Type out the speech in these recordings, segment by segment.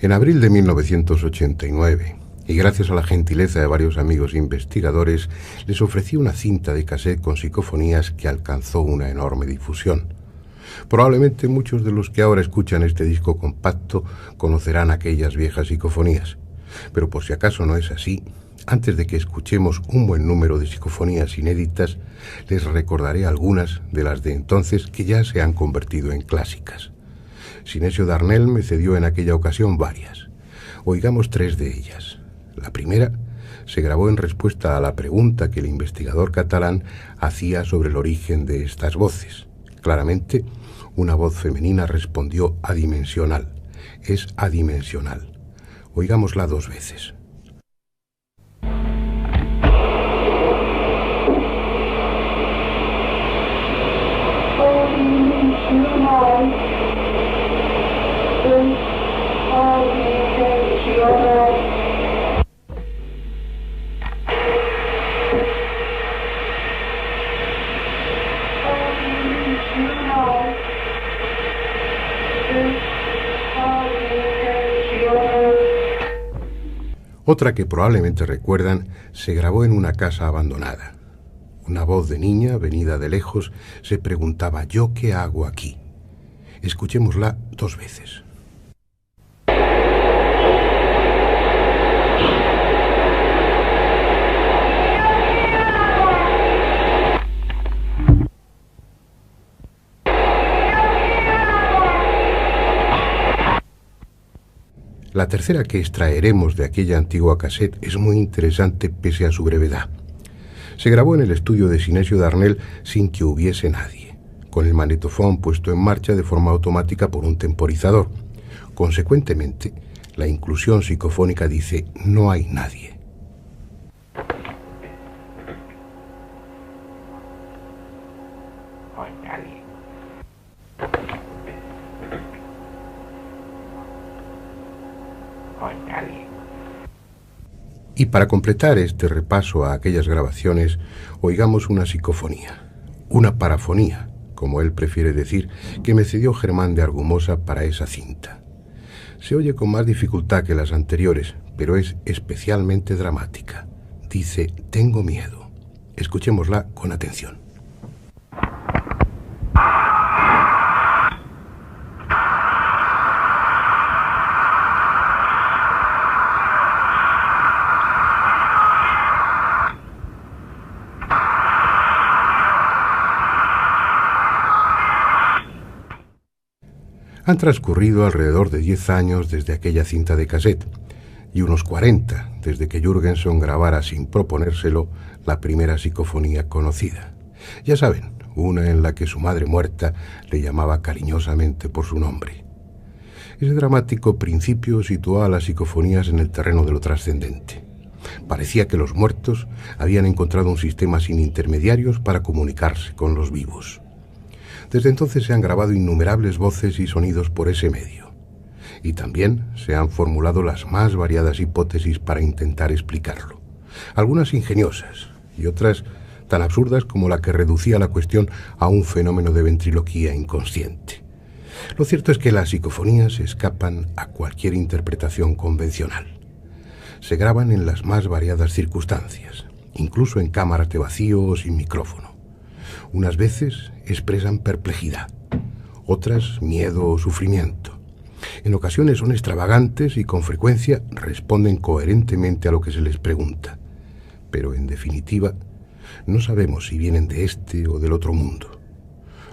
En abril de 1989, y gracias a la gentileza de varios amigos investigadores, les ofrecí una cinta de cassette con psicofonías que alcanzó una enorme difusión. Probablemente muchos de los que ahora escuchan este disco compacto conocerán aquellas viejas psicofonías. Pero por si acaso no es así, antes de que escuchemos un buen número de psicofonías inéditas, les recordaré algunas de las de entonces que ya se han convertido en clásicas. Sinesio Darnell me cedió en aquella ocasión varias. Oigamos 3 de ellas. La primera se grabó en respuesta a la pregunta que el investigador catalán hacía sobre el origen de estas voces. Claramente, una voz femenina respondió adimensional. Es adimensional. Oigámosla 2 veces. Otra que probablemente recuerdan se grabó en una casa abandonada. Una voz de niña, venida de lejos, se preguntaba: ¿yo qué hago aquí? Escuchémosla 2 veces. La tercera que extraeremos de aquella antigua cassette es muy interesante pese a su brevedad. Se grabó en el estudio de Sinesio Darnell sin que hubiese nadie, con el magnetofón puesto en marcha de forma automática por un temporizador. Consecuentemente, la inclusión psicofónica dice: no hay nadie. Y para completar este repaso a aquellas grabaciones, oigamos una psicofonía, una parafonía, como él prefiere decir, que me cedió Germán de Argumosa para esa cinta. Se oye con más dificultad que las anteriores, pero es especialmente dramática. Dice: tengo miedo. Escuchémosla con atención. Han transcurrido alrededor de 10 años desde aquella cinta de cassette y unos 40 desde que Jürgenson grabara sin proponérselo la primera psicofonía conocida. Ya saben, una en la que su madre muerta le llamaba cariñosamente por su nombre. Ese dramático principio situó a las psicofonías en el terreno de lo trascendente. Parecía que los muertos habían encontrado un sistema sin intermediarios para comunicarse con los vivos. Desde entonces se han grabado innumerables voces y sonidos por ese medio. Y también se han formulado las más variadas hipótesis para intentar explicarlo. Algunas ingeniosas y otras tan absurdas como la que reducía la cuestión a un fenómeno de ventriloquía inconsciente. Lo cierto es que las psicofonías escapan a cualquier interpretación convencional. Se graban en las más variadas circunstancias, incluso en cámaras de vacío o sin micrófono. Unas veces expresan perplejidad, otras miedo o sufrimiento. En ocasiones son extravagantes y con frecuencia responden coherentemente a lo que se les pregunta. Pero en definitiva, no sabemos si vienen de este o del otro mundo.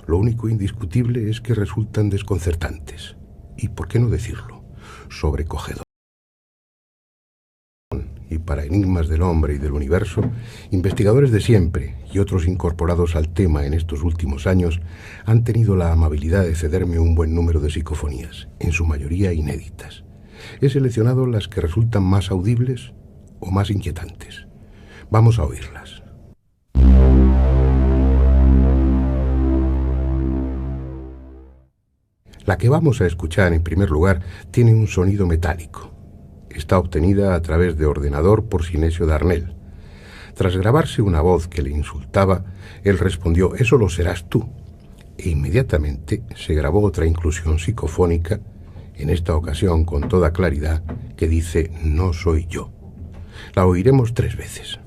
Lo único indiscutible es que resultan desconcertantes y, por qué no decirlo, sobrecogedores. Y para enigmas del hombre y del universo, investigadores de siempre y otros incorporados al tema en estos últimos años han tenido la amabilidad de cederme un buen número de psicofonías, en su mayoría inéditas. He seleccionado las que resultan más audibles o más inquietantes. Vamos a oírlas. La que vamos a escuchar en primer lugar tiene un sonido metálico. Está obtenida a través de ordenador por Sinesio Darnell. Tras grabarse una voz que le insultaba, él respondió: «Eso lo serás tú». E inmediatamente se grabó otra inclusión psicofónica en esta ocasión con toda claridad, que dice no soy yo. La oiremos 3 veces.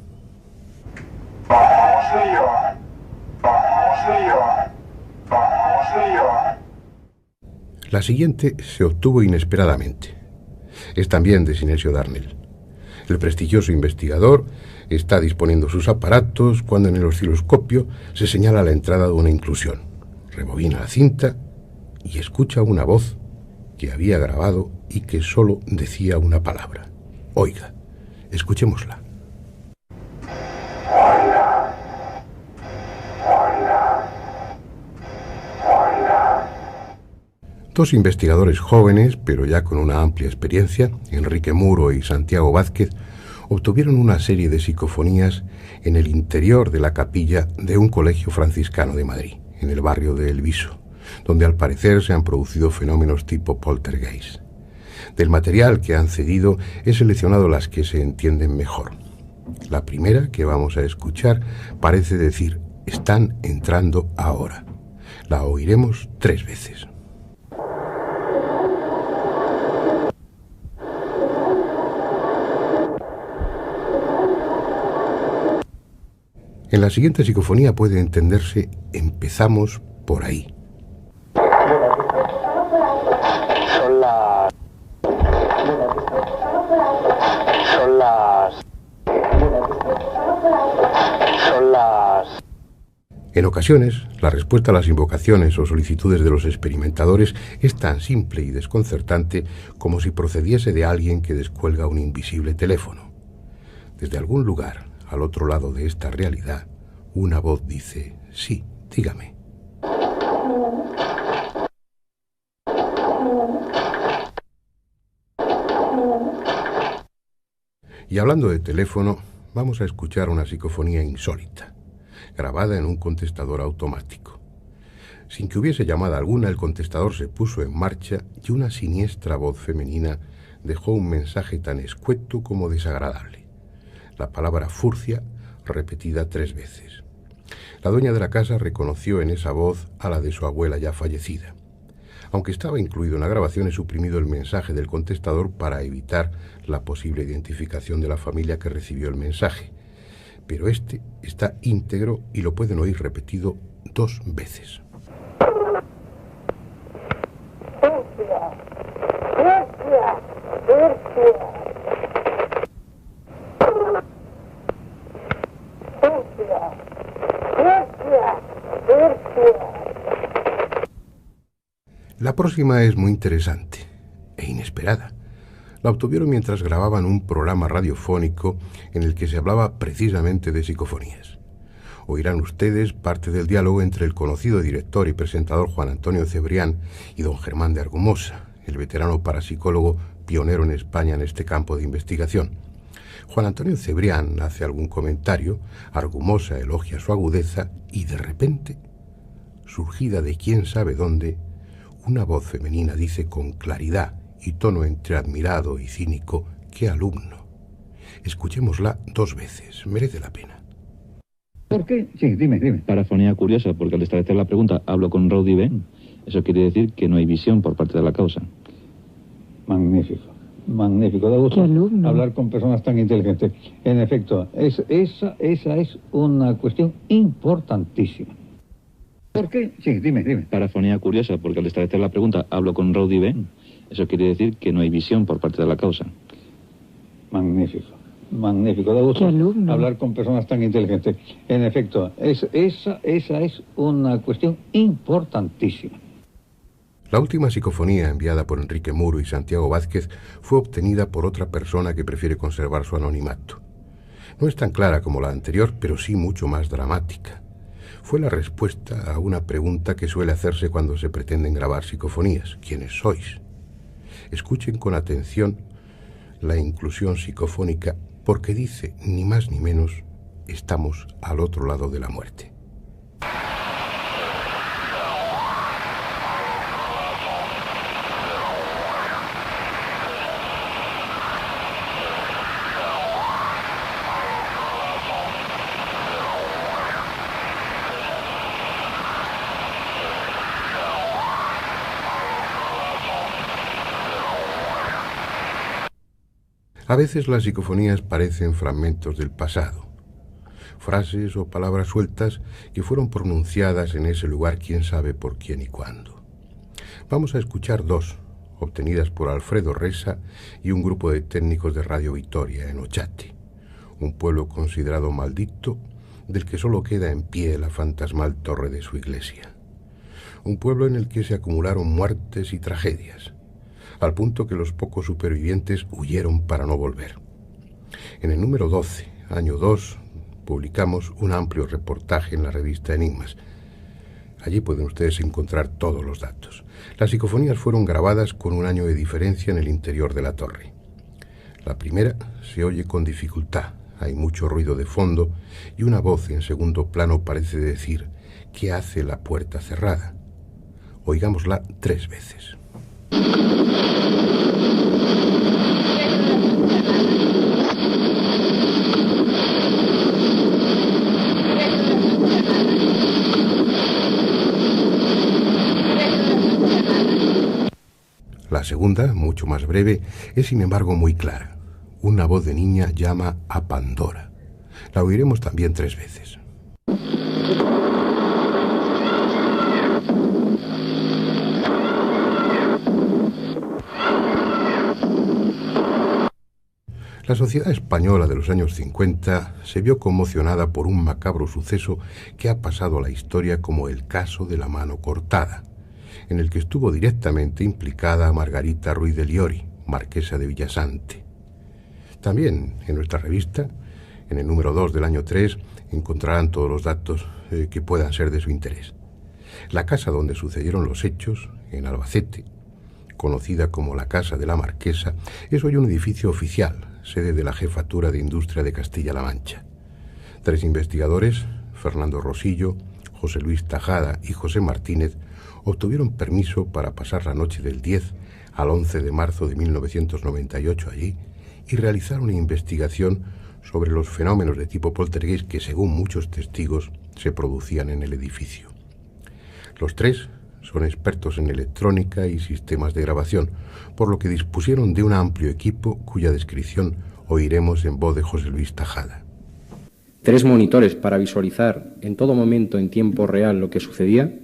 La siguiente se obtuvo inesperadamente. Es también de Sinesio Darnell. El prestigioso investigador está disponiendo sus aparatos cuando en el osciloscopio se señala la entrada de una inclusión. Rebobina la cinta y escucha una voz que había grabado y que solo decía una palabra. Oiga, escuchémosla. Dos investigadores jóvenes, pero ya con una amplia experiencia, Enrique Muro y Santiago Vázquez, obtuvieron una serie de psicofonías en el interior de la capilla de un colegio franciscano de Madrid, en el barrio de El Viso, donde al parecer se han producido fenómenos tipo poltergeist. Del material que han cedido he seleccionado las que se entienden mejor. La primera, que vamos a escuchar, parece decir, están entrando ahora. La oiremos 3 veces. En la siguiente psicofonía puede entenderse, empezamos por ahí. En ocasiones, la respuesta a las invocaciones o solicitudes de los experimentadores es tan simple y desconcertante como si procediese de alguien que descuelga un invisible teléfono. Desde algún lugar, al otro lado de esta realidad, una voz dice, sí, dígame. Y hablando de teléfono, vamos a escuchar una psicofonía insólita, grabada en un contestador automático. Sin que hubiese llamada alguna, el contestador se puso en marcha y una siniestra voz femenina dejó un mensaje tan escueto como desagradable. La palabra furcia repetida 3 veces. La dueña de la casa reconoció en esa voz a la de su abuela ya fallecida. Aunque estaba incluido en la grabación, he suprimido el mensaje del contestador para evitar la posible identificación de la familia que recibió el mensaje. Pero este está íntegro y lo pueden oír repetido 2 veces. La próxima es muy interesante e inesperada. La obtuvieron mientras grababan un programa radiofónico en el que se hablaba precisamente de psicofonías. Oirán ustedes parte del diálogo entre el conocido director y presentador Juan Antonio Cebrián y don Germán de Argumosa, el veterano parapsicólogo pionero en España en este campo de investigación. Juan Antonio Cebrián hace algún comentario, Argumosa elogia su agudeza y de repente, surgida de quién sabe dónde, una voz femenina dice con claridad y tono entre admirado y cínico, ¡qué alumno! Escuchémosla 2 veces, merece la pena. ¿Por qué? Sí, dime. Parafonía curiosa, porque al establecer la pregunta, hablo con Rowdy Ben. Eso quiere decir que no hay visión por parte de la causa. Magnífico. Da gusto hablar con personas tan inteligentes. En efecto, esa es una cuestión importantísima. ¿Por qué? Sí, dime. Parafonía curiosa, porque al establecer la pregunta, hablo con Rowdy Ben. Eso quiere decir que no hay visión por parte de la causa. Magnífico. Da gusto hablar con personas tan inteligentes. En efecto, esa es una cuestión importantísima. La última psicofonía enviada por Enrique Muro y Santiago Vázquez fue obtenida por otra persona que prefiere conservar su anonimato. No es tan clara como la anterior, pero sí mucho más dramática. Fue la respuesta a una pregunta que suele hacerse cuando se pretenden grabar psicofonías. ¿Quiénes sois? Escuchen con atención la inclusión psicofónica porque dice, ni más ni menos, estamos al otro lado de la muerte. A veces las psicofonías parecen fragmentos del pasado, frases o palabras sueltas que fueron pronunciadas en ese lugar quién sabe por quién y cuándo. Vamos a escuchar dos, obtenidas por Alfredo Resa y un grupo de técnicos de Radio Vitoria en Ochate, un pueblo considerado maldito del que solo queda en pie la fantasmal torre de su iglesia. Un pueblo en el que se acumularon muertes y tragedias, al punto que los pocos supervivientes huyeron para no volver. En el número 12, año 2, publicamos un amplio reportaje en la revista Enigmas. Allí pueden ustedes encontrar todos los datos. Las psicofonías fueron grabadas con un año de diferencia en el interior de la torre. La primera se oye con dificultad, hay mucho ruido de fondo y una voz en segundo plano parece decir: ¿qué hace la puerta cerrada? Oigámosla 3 veces. La segunda, mucho más breve, es sin embargo muy clara. Una voz de niña llama a Pandora. La oiremos también 3 veces. La sociedad española de los años 50 se vio conmocionada por un macabro suceso que ha pasado a la historia como el caso de la mano cortada, en el que estuvo directamente implicada Margarita Ruiz de Liori, marquesa de Villasante. También en nuestra revista, en el número 2 del año 3, encontrarán todos los datos que puedan ser de su interés. La casa donde sucedieron los hechos, en Albacete, conocida como la Casa de la Marquesa, es hoy un edificio oficial, sede de la Jefatura de Industria de Castilla-La Mancha. 3 investigadores, Fernando Rosillo, José Luis Tajada y José Martínez, obtuvieron permiso para pasar la noche del 10 al 11 de marzo de 1998 allí y realizar una investigación sobre los fenómenos de tipo poltergeist que, según muchos testigos, se producían en el edificio. Los 3 son expertos en electrónica y sistemas de grabación, por lo que dispusieron de un amplio equipo cuya descripción oiremos en voz de José Luis Tajada. 3 monitores para visualizar en todo momento en tiempo real lo que sucedía,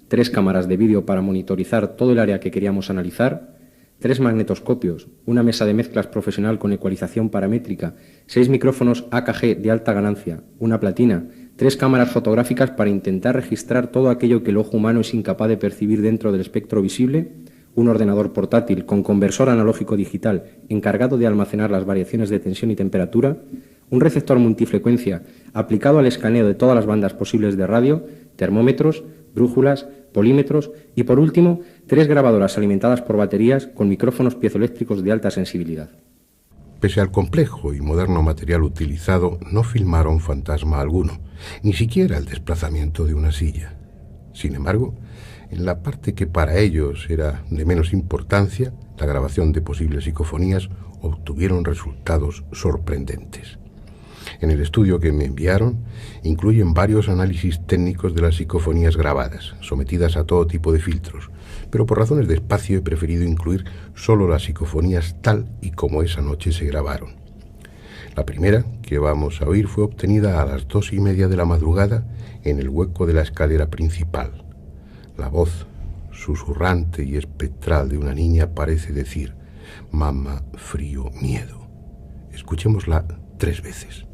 3 cámaras de vídeo para monitorizar todo el área que queríamos analizar, 3 magnetoscopios, una mesa de mezclas profesional con ecualización paramétrica, 6 micrófonos AKG de alta ganancia, una platina, 3 cámaras fotográficas para intentar registrar todo aquello que el ojo humano es incapaz de percibir dentro del espectro visible, un ordenador portátil con conversor analógico digital encargado de almacenar las variaciones de tensión y temperatura, un receptor multifrecuencia aplicado al escaneo de todas las bandas posibles de radio, termómetros, brújulas, polímetros y, por último, 3 grabadoras alimentadas por baterías con micrófonos piezoeléctricos de alta sensibilidad. Pese al complejo y moderno material utilizado, no filmaron fantasma alguno, ni siquiera el desplazamiento de una silla. Sin embargo, en la parte que para ellos era de menos importancia, la grabación de posibles psicofonías, obtuvieron resultados sorprendentes. En el estudio que me enviaron, incluyen varios análisis técnicos de las psicofonías grabadas, sometidas a todo tipo de filtros, pero por razones de espacio he preferido incluir solo las psicofonías tal y como esa noche se grabaron. La primera que vamos a oír fue obtenida a las 2:30 de la madrugada en el hueco de la escalera principal. La voz susurrante y espectral de una niña parece decir: mamá, frío, miedo. Escuchémosla 3 veces.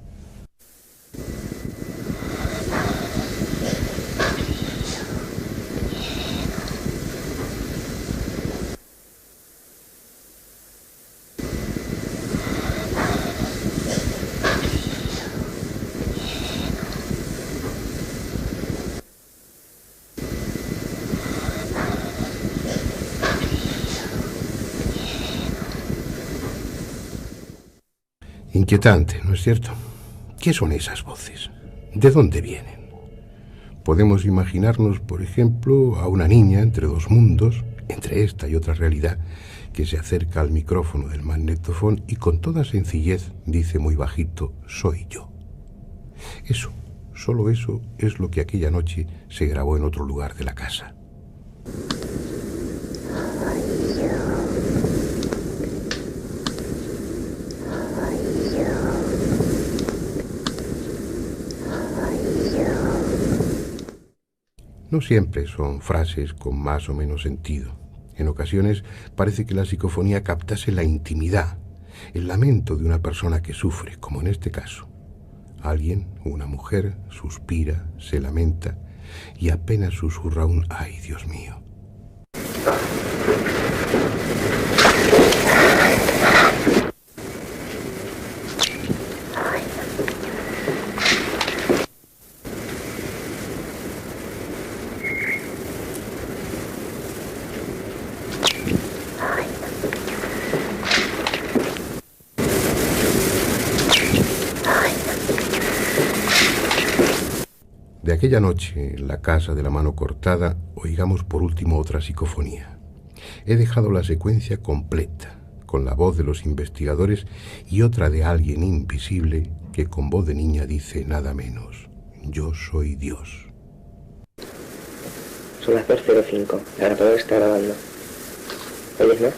Inquietante, ¿no es cierto? ¿Qué son esas voces? ¿De dónde vienen? Podemos imaginarnos, por ejemplo, a una niña entre 2 mundos, entre esta y otra realidad, que se acerca al micrófono del magnetofón y con toda sencillez dice muy bajito: soy yo. Eso, solo eso, es lo que aquella noche se grabó en otro lugar de la casa. No siempre son frases con más o menos sentido. En ocasiones parece que la psicofonía captase la intimidad, el lamento de una persona que sufre, como en este caso. Alguien, una mujer, suspira, se lamenta y apenas susurra un «ay, Dios mío». De aquella noche, en la casa de la mano cortada, oigamos por último otra psicofonía. He dejado la secuencia completa, con la voz de los investigadores y otra de alguien invisible que con voz de niña dice nada menos: «Yo soy Dios». Son las 2:05. La grabadora está grabando. ¿Oyes, no?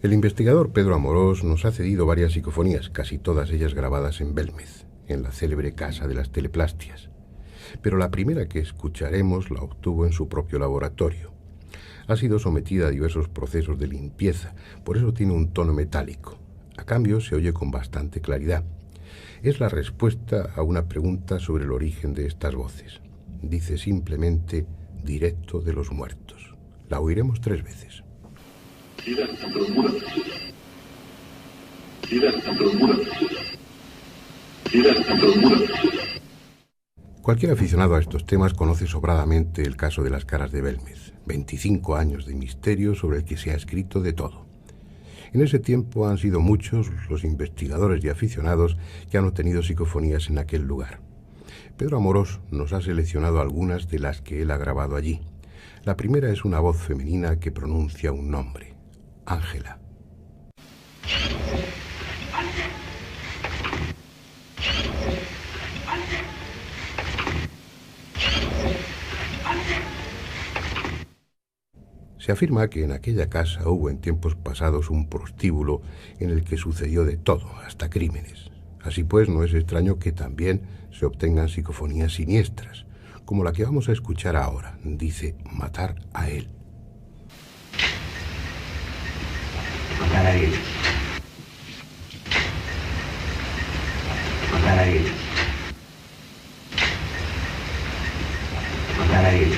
El investigador Pedro Amorós nos ha cedido varias psicofonías, casi todas ellas grabadas en Belmez, en la célebre Casa de las Teleplastias. Pero la primera que escucharemos la obtuvo en su propio laboratorio. Ha sido sometida a diversos procesos de limpieza, por eso tiene un tono metálico. A cambio, se oye con bastante claridad. Es la respuesta a una pregunta sobre el origen de estas voces. Dice simplemente «directo de los muertos». La oiremos 3 veces. Cualquier aficionado a estos temas conoce sobradamente el caso de las caras de Belmez. 25 años de misterio sobre el que se ha escrito de todo. En ese tiempo han sido muchos los investigadores y aficionados que han obtenido psicofonías en aquel lugar. Pedro Amorós nos ha seleccionado algunas de las que él ha grabado allí. La primera es una voz femenina que pronuncia un nombre: Ángela. Se afirma que en aquella casa hubo en tiempos pasados un prostíbulo en el que sucedió de todo, hasta crímenes. Así pues, no es extraño que también se obtengan psicofonías siniestras, como la que vamos a escuchar ahora. Dice «matar a él». Matar a él. Matar a él. Matar a él.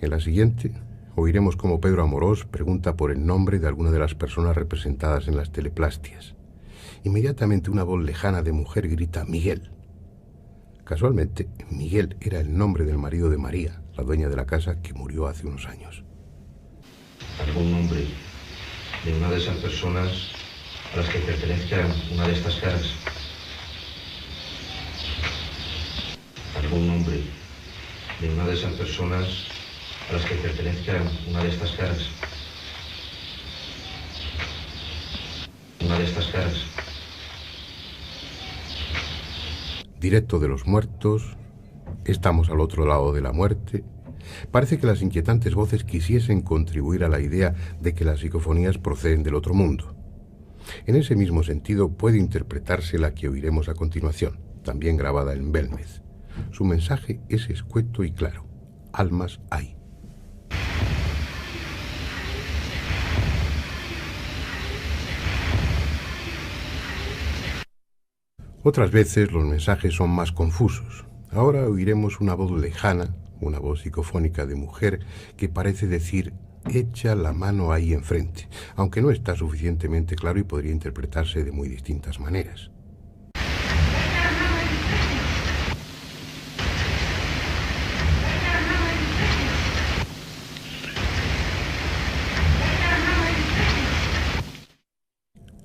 En la siguiente, oiremos cómo Pedro Amorós pregunta por el nombre de alguna de las personas representadas en las teleplastias. Inmediatamente una voz lejana de mujer grita «Miguel». Casualmente, Miguel era el nombre del marido de María, la dueña de la casa, que murió hace unos años. ¿Algún nombre de una de esas personas a las que pertenezca una de estas caras? ¿Algún nombre de una de esas personas a las que pertenezca una de estas caras? Una de estas caras. Directo de los muertos, estamos al otro lado de la muerte. Parece que las inquietantes voces quisiesen contribuir a la idea de que las psicofonías proceden del otro mundo. En ese mismo sentido puede interpretarse la que oiremos a continuación, también grabada en Belmez. Su mensaje es escueto y claro: almas hay. Otras veces los mensajes son más confusos. Ahora oiremos una voz lejana, una voz psicofónica de mujer que parece decir «echa la mano ahí enfrente», aunque no está suficientemente claro y podría interpretarse de muy distintas maneras.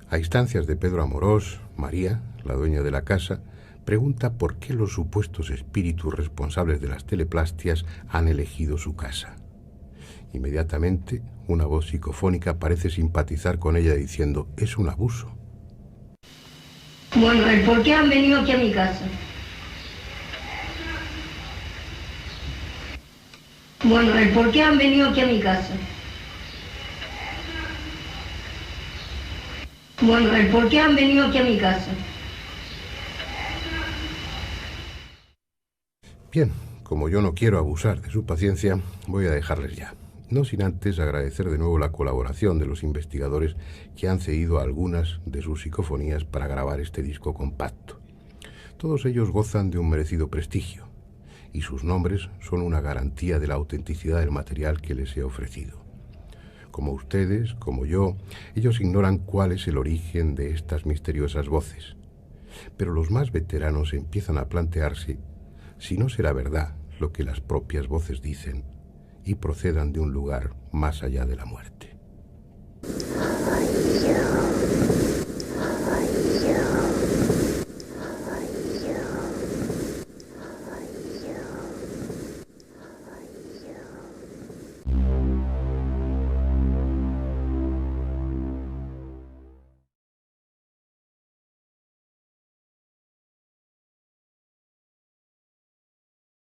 A instancias de Pedro Amorós, María, la dueña de la casa, pregunta por qué los supuestos espíritus responsables de las teleplastias han elegido su casa. Inmediatamente, una voz psicofónica parece simpatizar con ella diciendo: es un abuso. Bueno, el por qué han venido aquí a mi casa. Bueno, el por qué han venido aquí a mi casa. Bueno, el por qué han venido aquí a mi casa. Bien, como yo no quiero abusar de su paciencia, voy a dejarles ya. No sin antes agradecer de nuevo la colaboración de los investigadores que han cedido algunas de sus psicofonías para grabar este disco compacto. Todos ellos gozan de un merecido prestigio, y sus nombres son una garantía de la autenticidad del material que les he ofrecido. Como ustedes, como yo, ellos ignoran cuál es el origen de estas misteriosas voces. Pero los más veteranos empiezan a plantearse si no será verdad lo que las propias voces dicen y procedan de un lugar más allá de la muerte.